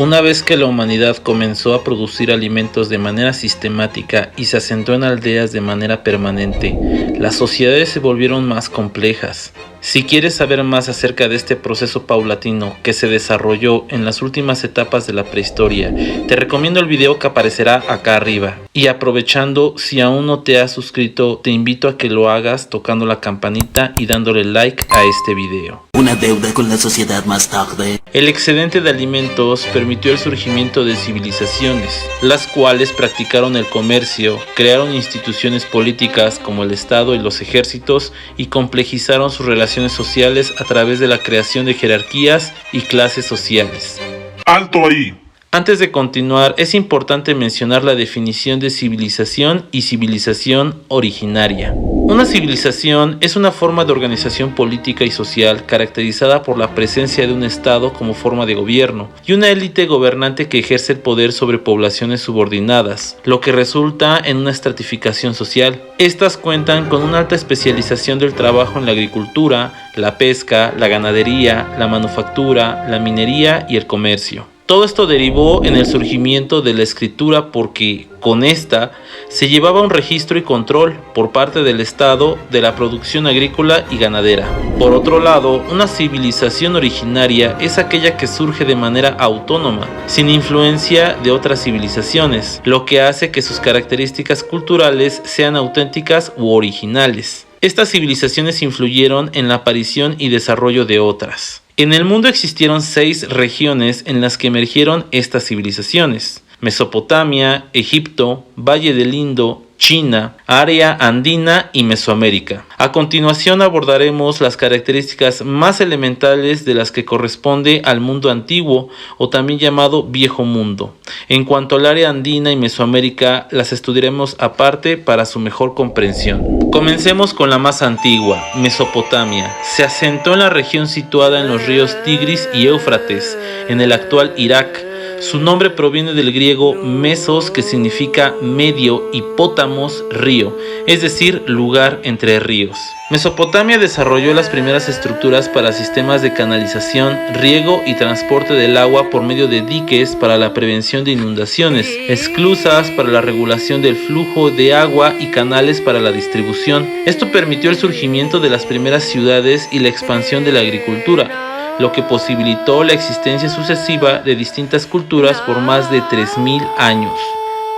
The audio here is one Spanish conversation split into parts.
Una vez que la humanidad comenzó a producir alimentos de manera sistemática y se asentó en aldeas de manera permanente, las sociedades se volvieron más complejas. Si quieres saber más acerca de este proceso paulatino que se desarrolló en las últimas etapas de la prehistoria, te recomiendo el video que aparecerá acá arriba. Y aprovechando, si aún no te has suscrito, te invito a que lo hagas tocando la campanita y dándole like a este video. Una deuda con la sociedad más tarde. El excedente de alimentos permitió el surgimiento de civilizaciones, las cuales practicaron el comercio, crearon instituciones políticas como el Estado y los ejércitos y complejizaron sus relaciones sociales a través de la creación de jerarquías y clases sociales. ¡Alto ahí! Antes de continuar, es importante mencionar la definición de civilización y civilización originaria. Una civilización es una forma de organización política y social caracterizada por la presencia de un Estado como forma de gobierno y una élite gobernante que ejerce el poder sobre poblaciones subordinadas, lo que resulta en una estratificación social. Estas cuentan con una alta especialización del trabajo en la agricultura, la pesca, la ganadería, la manufactura, la minería y el comercio. Todo esto derivó en el surgimiento de la escritura porque, con esta, se llevaba un registro y control por parte del Estado de la producción agrícola y ganadera. Por otro lado, una civilización originaria es aquella que surge de manera autónoma, sin influencia de otras civilizaciones, lo que hace que sus características culturales sean auténticas u originales. Estas civilizaciones influyeron en la aparición y desarrollo de otras. En el mundo existieron 6 regiones en las que emergieron estas civilizaciones: Mesopotamia, Egipto, Valle del Indo, China, área andina y Mesoamérica. A continuación abordaremos las características más elementales de las que corresponde al mundo antiguo o también llamado Viejo Mundo. En cuanto al área andina y Mesoamérica, las estudiaremos aparte para su mejor comprensión. Comencemos con la más antigua, Mesopotamia. Se asentó en la región situada en los ríos Tigris y Éufrates, en el actual Irak. Su nombre proviene del griego mesos, que significa medio, y pótamos, río, es decir, lugar entre ríos. Mesopotamia desarrolló las primeras estructuras para sistemas de canalización, riego y transporte del agua por medio de diques para la prevención de inundaciones, esclusas para la regulación del flujo de agua y canales para la distribución. Esto permitió el surgimiento de las primeras ciudades y la expansión de la agricultura, lo que posibilitó la existencia sucesiva de distintas culturas por más de 3000 años.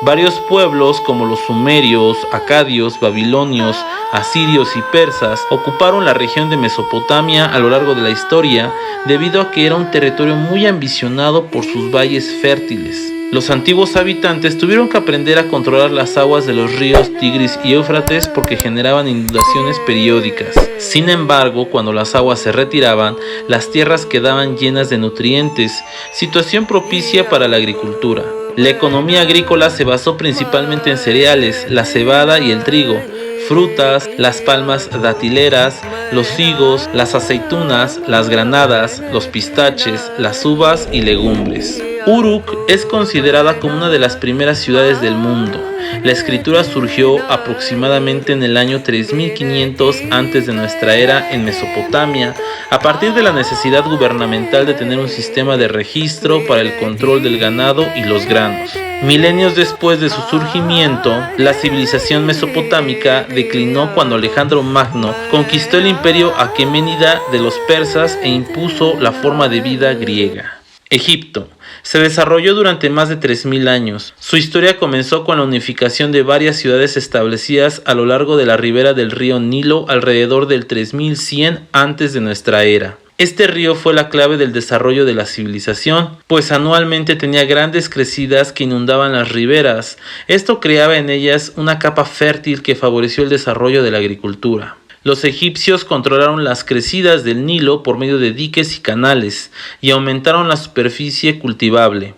Varios pueblos como los sumerios, acadios, babilonios, asirios y persas ocuparon la región de Mesopotamia a lo largo de la historia debido a que era un territorio muy ambicionado por sus valles fértiles. Los antiguos habitantes tuvieron que aprender a controlar las aguas de los ríos Tigris y Éufrates porque generaban inundaciones periódicas. Sin embargo, cuando las aguas se retiraban, las tierras quedaban llenas de nutrientes, situación propicia para la agricultura. La economía agrícola se basó principalmente en cereales, la cebada y el trigo, frutas, las palmas datileras, los higos, las aceitunas, las granadas, los pistaches, las uvas y legumbres. Uruk es considerada como una de las primeras ciudades del mundo. La escritura surgió aproximadamente en el año 3500 antes de nuestra era en Mesopotamia, a partir de la necesidad gubernamental de tener un sistema de registro para el control del ganado y los granos. Milenios después de su surgimiento, la civilización mesopotámica declinó cuando Alejandro Magno conquistó el imperio aqueménida de los persas e impuso la forma de vida griega. Egipto se desarrolló durante más de 3000 años. Su historia comenzó con la unificación de varias ciudades establecidas a lo largo de la ribera del río Nilo alrededor del 3100 antes de nuestra era. Este río fue la clave del desarrollo de la civilización, pues anualmente tenía grandes crecidas que inundaban las riberas. Esto creaba en ellas una capa fértil que favoreció el desarrollo de la agricultura. Los egipcios controlaron las crecidas del Nilo por medio de diques y canales y aumentaron la superficie cultivable.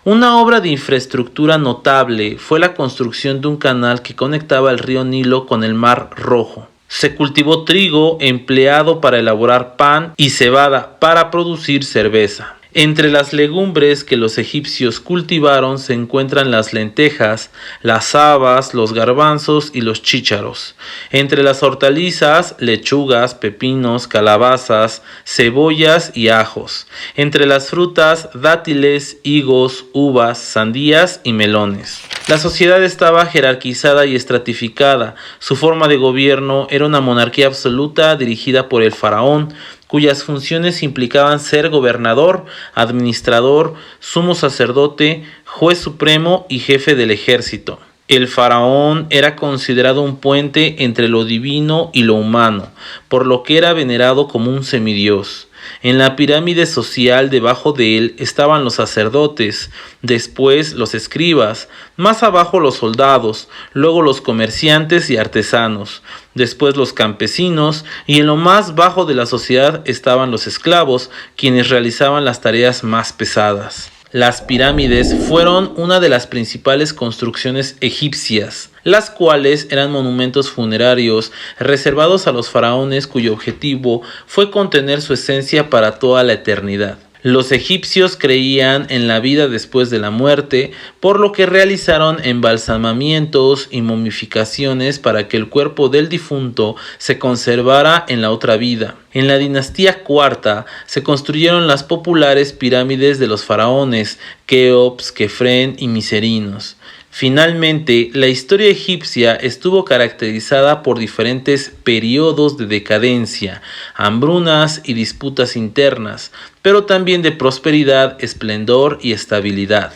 Una obra de infraestructura notable fue la construcción de un canal que conectaba el río Nilo con el Mar Rojo. Se cultivó trigo empleado para elaborar pan y cebada para producir cerveza. Entre las legumbres que los egipcios cultivaron se encuentran las lentejas, las habas, los garbanzos y los chícharos. Entre las hortalizas, lechugas, pepinos, calabazas, cebollas y ajos. Entre las frutas, dátiles, higos, uvas, sandías y melones. La sociedad estaba jerarquizada y estratificada. Su forma de gobierno era una monarquía absoluta dirigida por el faraón, cuyas funciones implicaban ser gobernador, administrador, sumo sacerdote, juez supremo y jefe del ejército. El faraón era considerado un puente entre lo divino y lo humano, por lo que era venerado como un semidios. En la pirámide social debajo de él estaban los sacerdotes, después los escribas, más abajo los soldados, luego los comerciantes y artesanos, después los campesinos y en lo más bajo de la sociedad estaban los esclavos, quienes realizaban las tareas más pesadas. Las pirámides fueron una de las principales construcciones egipcias, las cuales eran monumentos funerarios reservados a los faraones cuyo objetivo fue contener su esencia para toda la eternidad. Los egipcios creían en la vida después de la muerte, por lo que realizaron embalsamamientos y momificaciones para que el cuerpo del difunto se conservara en la otra vida. En la dinastía cuarta se construyeron las populares pirámides de los faraones Keops, Kefren y Miserinos. Finalmente, la historia egipcia estuvo caracterizada por diferentes periodos de decadencia, hambrunas y disputas internas, pero también de prosperidad, esplendor y estabilidad.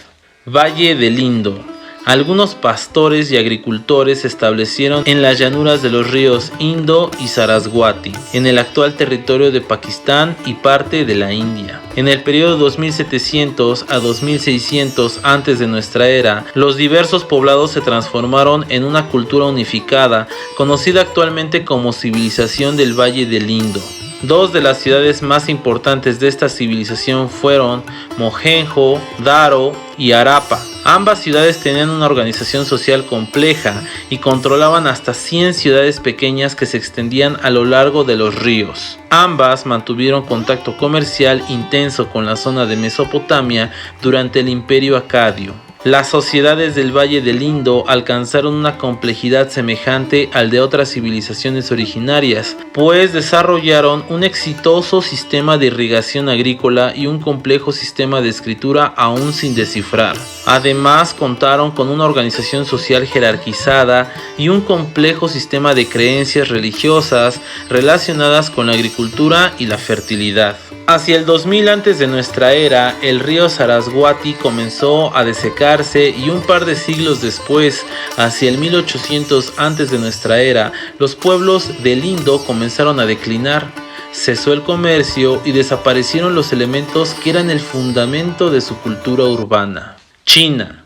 Valle del Indo. Algunos pastores y agricultores se establecieron en las llanuras de los ríos Indo y Saraswati, en el actual territorio de Pakistán y parte de la India. En el periodo 2700 a 2600 antes de nuestra era, los diversos poblados se transformaron en una cultura unificada, conocida actualmente como civilización del Valle del Indo. Dos de las ciudades más importantes de esta civilización fueron Mohenjo-Daro y Harappa. Ambas ciudades tenían una organización social compleja y controlaban hasta 100 ciudades pequeñas que se extendían a lo largo de los ríos. Ambas mantuvieron contacto comercial intenso con la zona de Mesopotamia durante el Imperio Acadio. Las sociedades del Valle del Indo alcanzaron una complejidad semejante al de otras civilizaciones originarias, pues desarrollaron un exitoso sistema de irrigación agrícola y un complejo sistema de escritura aún sin descifrar. Además, contaron con una organización social jerarquizada y un complejo sistema de creencias religiosas relacionadas con la agricultura y la fertilidad. Hacia el 2000 antes de nuestra era, el río Saraswati comenzó a desecarse y un par de siglos después, hacia el 1800 antes de nuestra era, los pueblos del Indo comenzaron a declinar. Cesó el comercio y desaparecieron los elementos que eran el fundamento de su cultura urbana. China.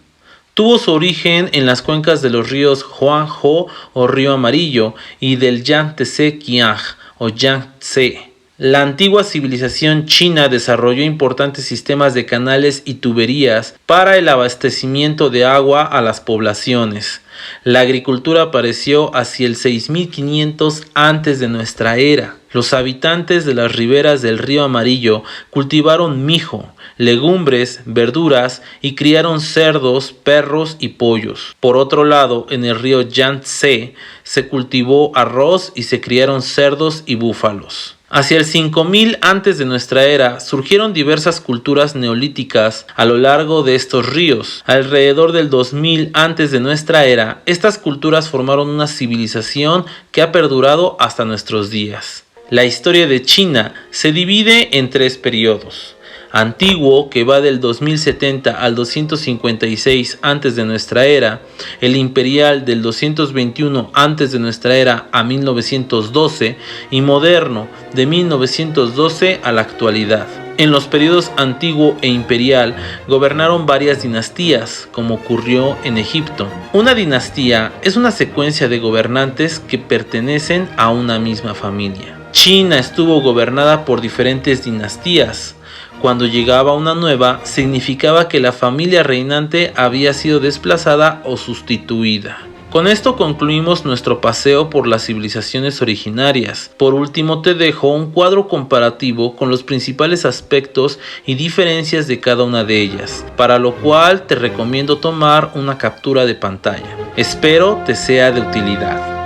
Tuvo su origen en las cuencas de los ríos Huanghe o Río Amarillo y del Yangtze-Kiang o Yangtze. La antigua civilización china desarrolló importantes sistemas de canales y tuberías para el abastecimiento de agua a las poblaciones. La agricultura apareció hacia el 6500 antes de nuestra era. Los habitantes de las riberas del río Amarillo cultivaron mijo, legumbres, verduras y criaron cerdos, perros y pollos. Por otro lado, en el río Yangtze se cultivó arroz y se criaron cerdos y búfalos. Hacia el 5000 antes de nuestra era surgieron diversas culturas neolíticas a lo largo de estos ríos. Alrededor del 2000 antes de nuestra era, estas culturas formaron una civilización que ha perdurado hasta nuestros días. La historia de China se divide en tres periodos. Antiguo, que va del 2070 al 256 antes de nuestra era, el imperial del 221 antes de nuestra era a 1912 y moderno de 1912 a la actualidad. En los periodos antiguo e imperial gobernaron varias dinastías, como ocurrió en Egipto. Una dinastía es una secuencia de gobernantes que pertenecen a una misma familia. China estuvo gobernada por diferentes dinastías. Cuando llegaba una nueva, significaba que la familia reinante había sido desplazada o sustituida. Con esto concluimos nuestro paseo por las civilizaciones originarias. Por último te dejo un cuadro comparativo con los principales aspectos y diferencias de cada una de ellas, para lo cual te recomiendo tomar una captura de pantalla. Espero te sea de utilidad.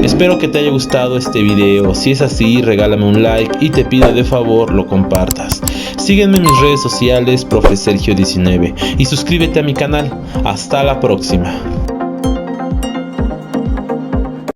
Espero que te haya gustado este video. Si es así, regálame un like y te pido de favor lo compartas. Sígueme en mis redes sociales, Profe Sergio 19, y suscríbete a mi canal. Hasta la próxima.